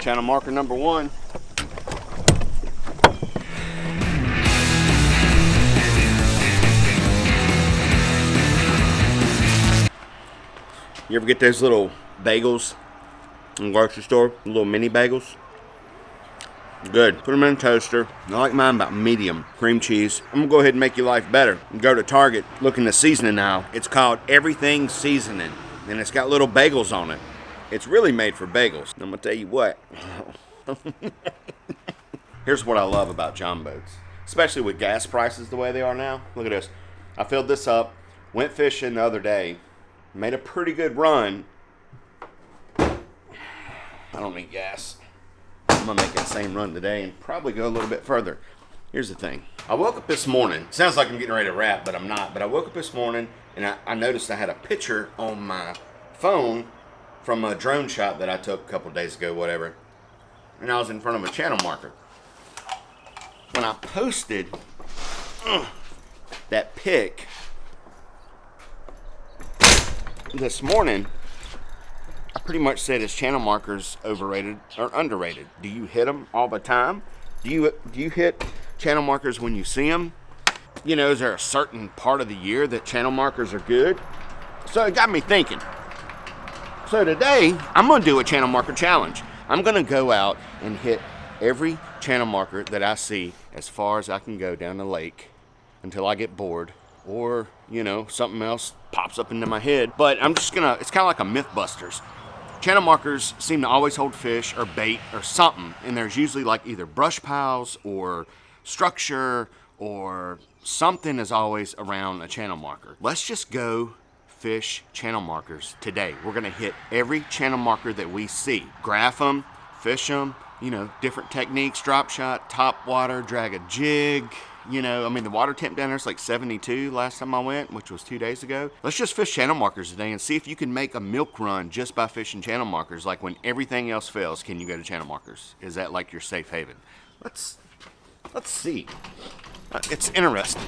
Channel marker number 1. You ever get those little bagels in the grocery store? Little mini bagels? Good. Put them in a toaster. I like mine about medium. Cream cheese. I'm going to go ahead and make your life better. You go to Target, look in the seasoning aisle. It's called Everything Seasoning. And it's got little bagels on it. It's really made for bagels. I'm going to tell you what. Here's what I love about John boats. Especially with gas prices the way they are now. Look at this. I filled this up. Went fishing the other day. Made a pretty good run. I don't need gas. I'm gonna make that same run today and probably go a little bit further. Here's the thing. I woke up this morning. Sounds like I'm getting ready to wrap, but I'm not. But I woke up this morning and I noticed I had a picture on my phone from a drone shot that I took a couple days ago, whatever. And I was in front of a channel marker. When I posted that pic this morning, I pretty much said, is channel markers overrated or underrated? Do you hit them all the time? Do you hit channel markers when you see them? You know, is there a certain part of the year that channel markers are good? So it got me thinking. So today, I'm going to do a channel marker challenge. I'm going to go out and hit every channel marker that I see as far as I can go down the lake until I get bored. Or, you know, something else pops up into my head. But I'm just gonna, it's kind of like a Mythbusters. Channel markers seem to always hold fish or bait or something. And there's usually like either brush piles or structure or something is always around a channel marker. Let's just go fish channel markers today. We're gonna hit every channel marker that we see. Graph them, fish them, you know, different techniques, drop shot, top water, drag a jig. You know, I mean, the water temp down there is like 72 last time I went, which was 2 days ago. Let's just fish channel markers today and see if you can make a milk run just by fishing channel markers. Like when everything else fails, can you go to channel markers? Is that like your safe haven? Let's see. It's interesting.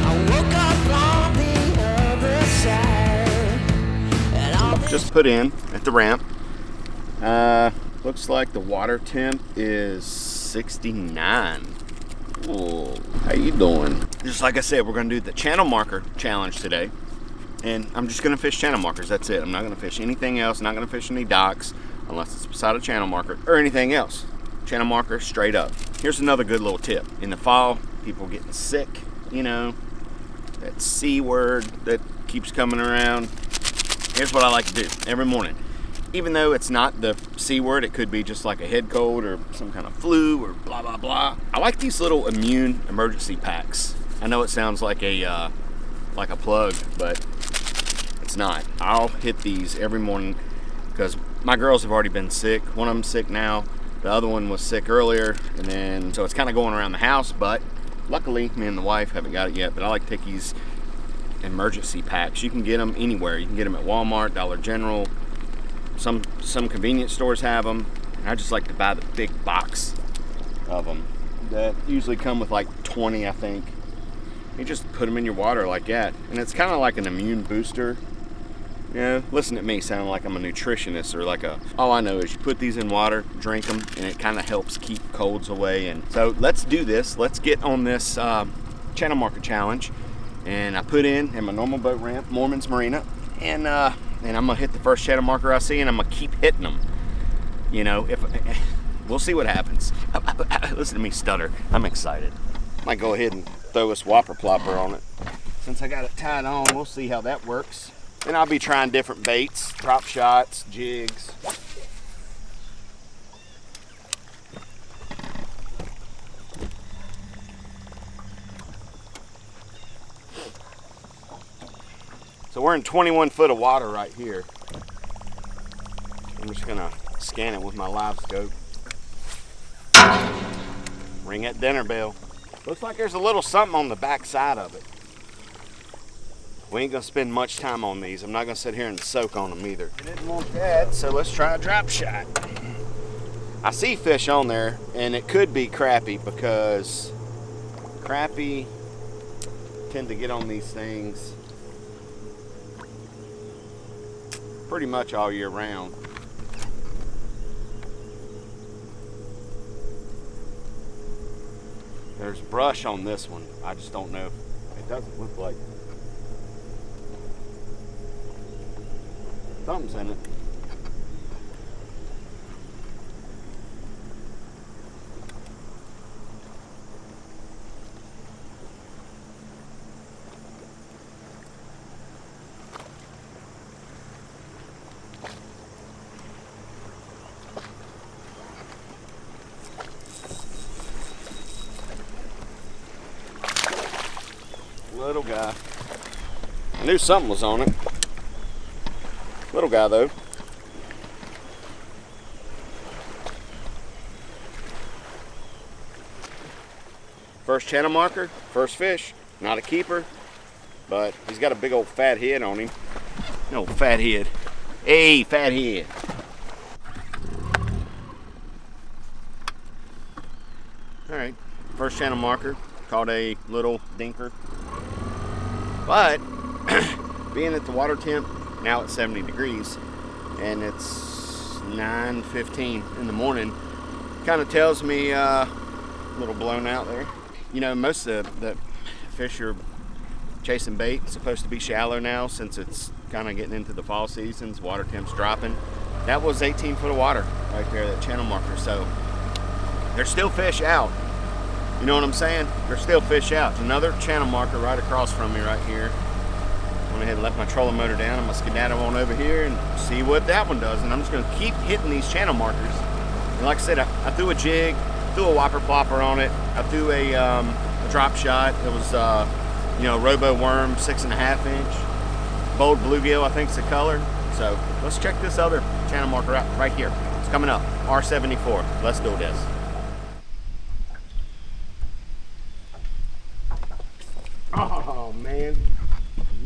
I woke up on the other side. Just put in at the ramp. Looks like the water temp is 69. Ooh, how you doing? Just like I said, we're gonna do the channel marker challenge today. And I'm just gonna fish channel markers, that's it. I'm not gonna fish anything else, not gonna fish any docks, unless it's beside a channel marker, or anything else. Channel marker, straight up. Here's another good little tip. In the fall, people getting sick, you know, that C word that keeps coming around. Here's what I like to do every morning. Even though it's not the C word, it could be just like a head cold or some kind of flu or blah, blah, blah. I like these little immune emergency packs. I know it sounds like a plug, but it's not. I'll hit these every morning because my girls have already been sick. One of them's sick now. The other one was sick earlier. And then, so it's kind of going around the house, but luckily me and the wife haven't got it yet, but I like to take these emergency packs. You can get them anywhere. You can get them at Walmart, Dollar General. Some convenience stores have them. I just like to buy the big box of them that usually come with like 20, I think. You just put them in your water like that, and it's kind of like an immune booster. You know, listen to me sound like I'm a nutritionist or like all I know is you put these in water, drink them, and it kind of helps keep colds away. And so let's do this. Let's get on this channel marker challenge. And I put in at my normal boat ramp, Mormon's Marina, and I'm gonna hit the first channel marker I see, and I'm gonna keep hitting them. You know, we'll see what happens. Listen to me stutter. I'm excited. Might go ahead and throw a swapper plopper on it. Since I got it tied on, we'll see how that works. And I'll be trying different baits, drop shots, jigs. So we're in 21 foot of water right here. I'm just gonna scan it with my live scope. Ring that dinner bell. Looks like there's a little something on the back side of it. We ain't gonna spend much time on these. I'm not gonna sit here and soak on them either. I didn't want that, so let's try a drop shot. I see fish on there, and it could be crappie because crappie tend to get on these things pretty much all year round. There's brush on this one. I just don't know. It doesn't look like something's in it. Little guy. I knew something was on it. Little guy though. First channel marker, first fish. Not a keeper, but he's got a big old fat head on him. No, fat head. Hey, fat head. All right, first channel marker. Caught a little dinker. But being at the water temp, now it's 70 degrees and it's 9:15 in the morning, kind of tells me a little blown out there. You know, most of the fish are chasing bait. It's supposed to be shallow now since it's kind of getting into the fall seasons, water temp's dropping. That was 18 foot of water right there, that channel marker. So there's still fish out. You know what I'm saying? There's still fish out. Another channel marker right across from me right here. Went ahead and left my trolling motor down. I'm gonna skedaddle on over here and see what that one does. And I'm just gonna keep hitting these channel markers. And like I said, I threw a jig, threw a whopper plopper on it. I threw a drop shot. It was, you know, Robo Worm 6.5 inch. Bold bluegill, I think is the color. So let's check this other channel marker out right here. It's coming up, R74. Let's do this. Oh man,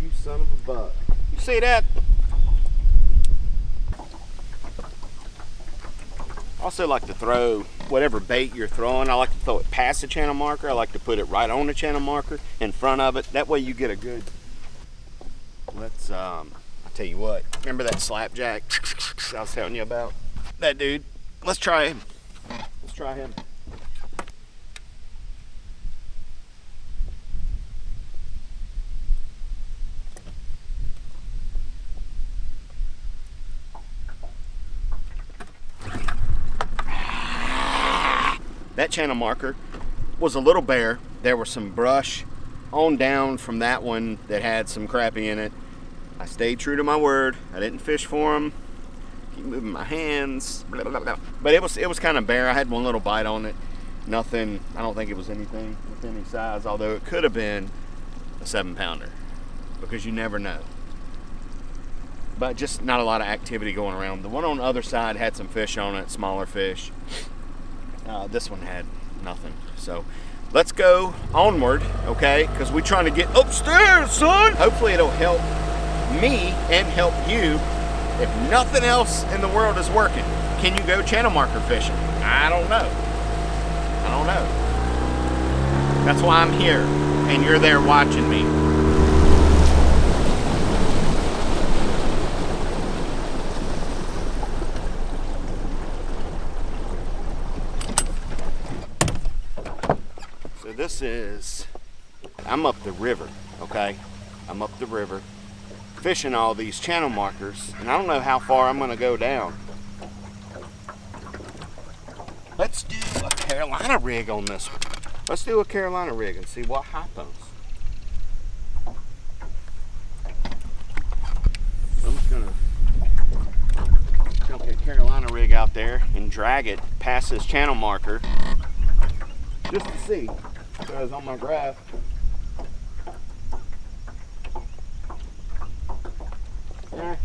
you son of a buck. You see that? I also like to throw whatever bait you're throwing. I like to throw it past the channel marker. I like to put it right on the channel marker in front of it. That way you get a good, let's, I'll tell you what. Remember that slapjack I was telling you about? That dude, let's try him. Let's try him. That channel marker was a little bare. There was some brush on down from that one that had some crappie in it. I stayed true to my word. I didn't fish for them. Keep moving my hands. Blah, blah, blah. But it was kind of bare. I had one little bite on it. Nothing, I don't think it was anything with any size, although it could have been a 7-pounder because you never know. But just not a lot of activity going around. The one on the other side had some fish on it, smaller fish. This one had nothing. So let's go onward, okay? Because we're trying to get upstairs, son. Hopefully it'll help me and help you. If nothing else in the world is working, can you go channel marker fishing? I don't know. I don't know. That's why I'm here and you're there watching me. This is, I'm up the river, okay? I'm up the river fishing all these channel markers, and I don't know how far I'm gonna go down. Let's do a Carolina rig on this one. Let's do a Carolina rig and see what happens. I'm just gonna dump a Carolina rig out there and drag it past this channel marker just to see. Because on my graph, yeah,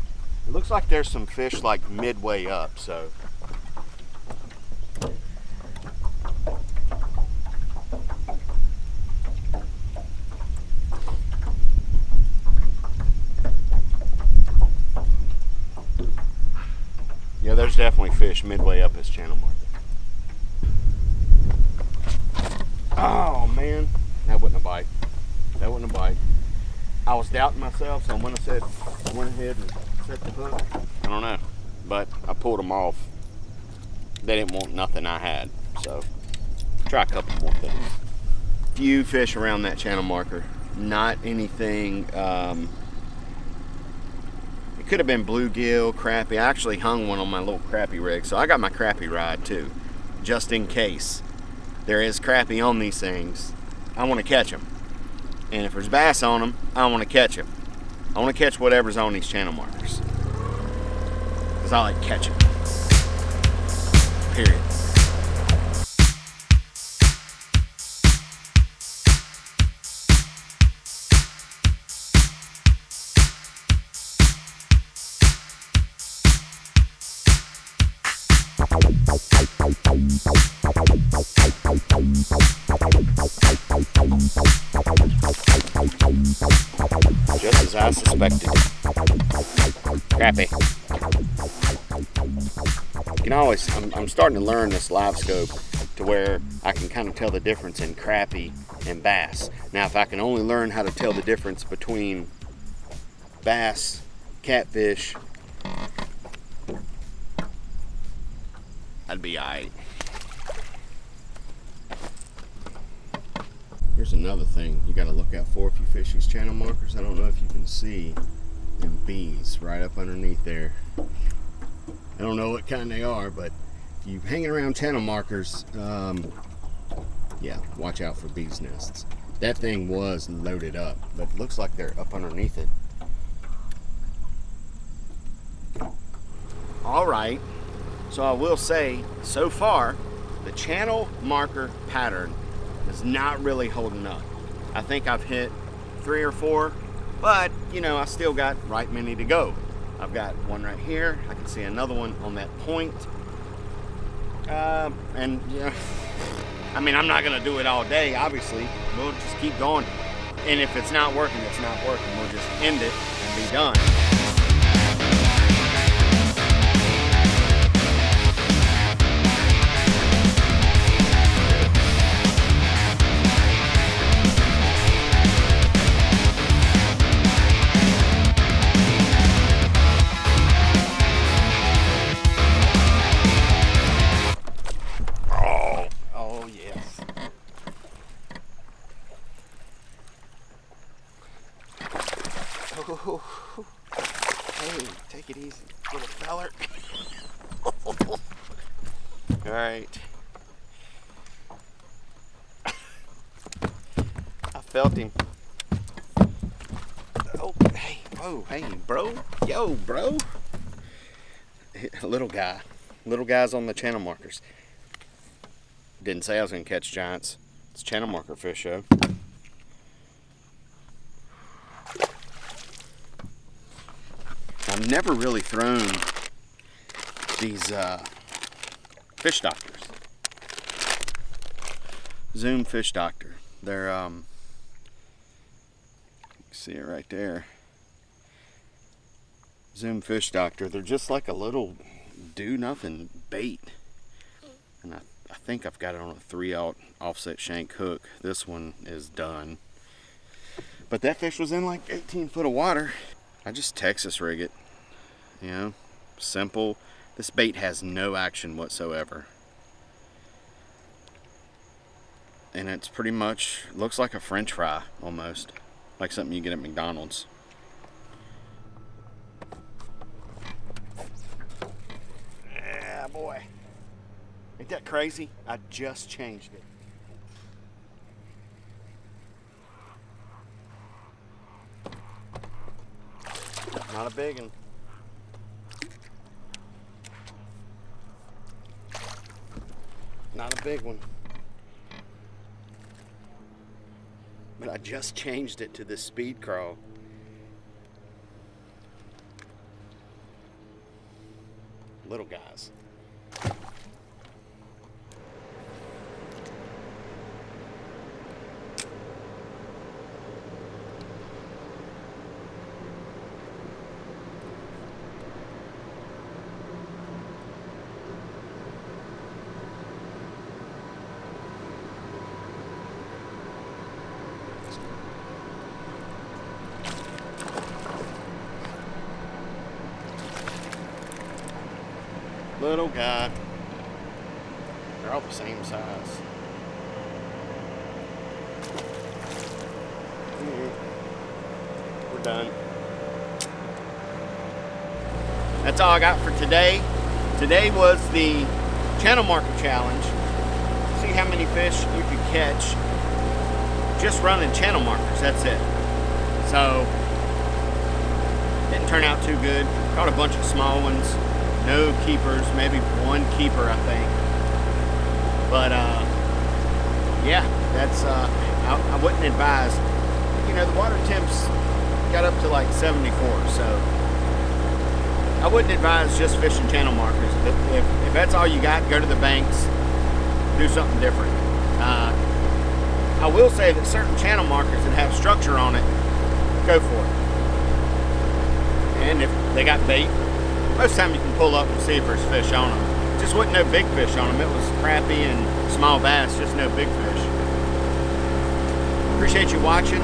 it looks like there's some fish like midway up, so. Yeah, there's definitely fish midway up this channel marker. Oh man, that wasn't a bite. That wasn't a bite. I was doubting myself, so I went ahead and set the hook. I don't know, but I pulled them off. They didn't want nothing I had, so try a couple more things. few fish around that channel marker. Not anything. It could have been bluegill, crappie. I actually hung one on my little crappie rig, so I got my crappie rod too, just in case there is crappie on these things. I want to catch them, and if there's bass on them, I want to catch them. I want to catch whatever's on these channel markers, because I like catching. Period. Just as I suspected. Crappie. You can always, I'm starting to learn this live scope to where I can kind of tell the difference in crappie and bass. Now, if I can only learn how to tell the difference between bass, catfish, I'd be alright. Here's another thing you got to look out for if you fish these channel markers. I don't know if you can see them bees right up underneath there. I don't know what kind they are, but if you hanging around channel markers, yeah, watch out for bees nests. That thing was loaded up, but it looks like they're up underneath it. All right, so I will say, so far, the channel marker pattern is not really holding up. I think I've hit 3 or 4, but you know, I still got right many to go. I've got one right here. I can see another one on that point. And yeah, I mean, I'm not gonna do it all day, obviously. We'll just keep going. And if it's not working, it's not working. We'll just end it and be done. Hey, take it easy, little feller. All right. I felt him. Oh, hey, whoa, hey, bro. Yo, bro. Little guy. Little guys on the channel markers. Didn't say I was gonna catch giants. It's channel marker fish show. I've never really thrown these fish doctors. Zoom fish doctor. They're you see it right there. Zoom fish doctor. They're just like a little do nothing bait. And I think I've got it on a 3/0 offset shank hook. This one is done. But that fish was in like 18 foot of water. I just Texas rig it. You know, simple. This bait has no action whatsoever. And it's pretty much, looks like a French fry almost. Like something you get at McDonald's. Yeah, boy. Ain't that crazy? I just changed it. Not a big one. Not a big one. But I just changed it to this speed crawl. Little guys. Little guy. They're all the same size. we're done. That's all I got for today. Today was the channel marker challenge. See how many fish you could catch just running channel markers, that's it. So, didn't turn out too good. Caught a bunch of small ones. No keepers, maybe one keeper, I think. But, yeah, that's, I wouldn't advise. You know, the water temps got up to like 74, so I wouldn't advise just fishing channel markers. If that's all you got, go to the banks, do something different. I will say that certain channel markers that have structure on it, go for it. And if they got bait, most of the time you can pull up and see if there's fish on them. Just wasn't no big fish on them. It was crappie and small bass, just no big fish. Appreciate you watching.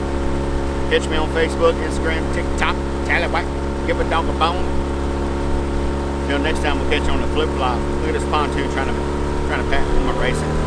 Catch me on Facebook, Instagram, TikTok, Talibite, give a dog a bone. Until next time, we'll catch you on the flip flop. Look at this pontoon trying to pat when we're racing.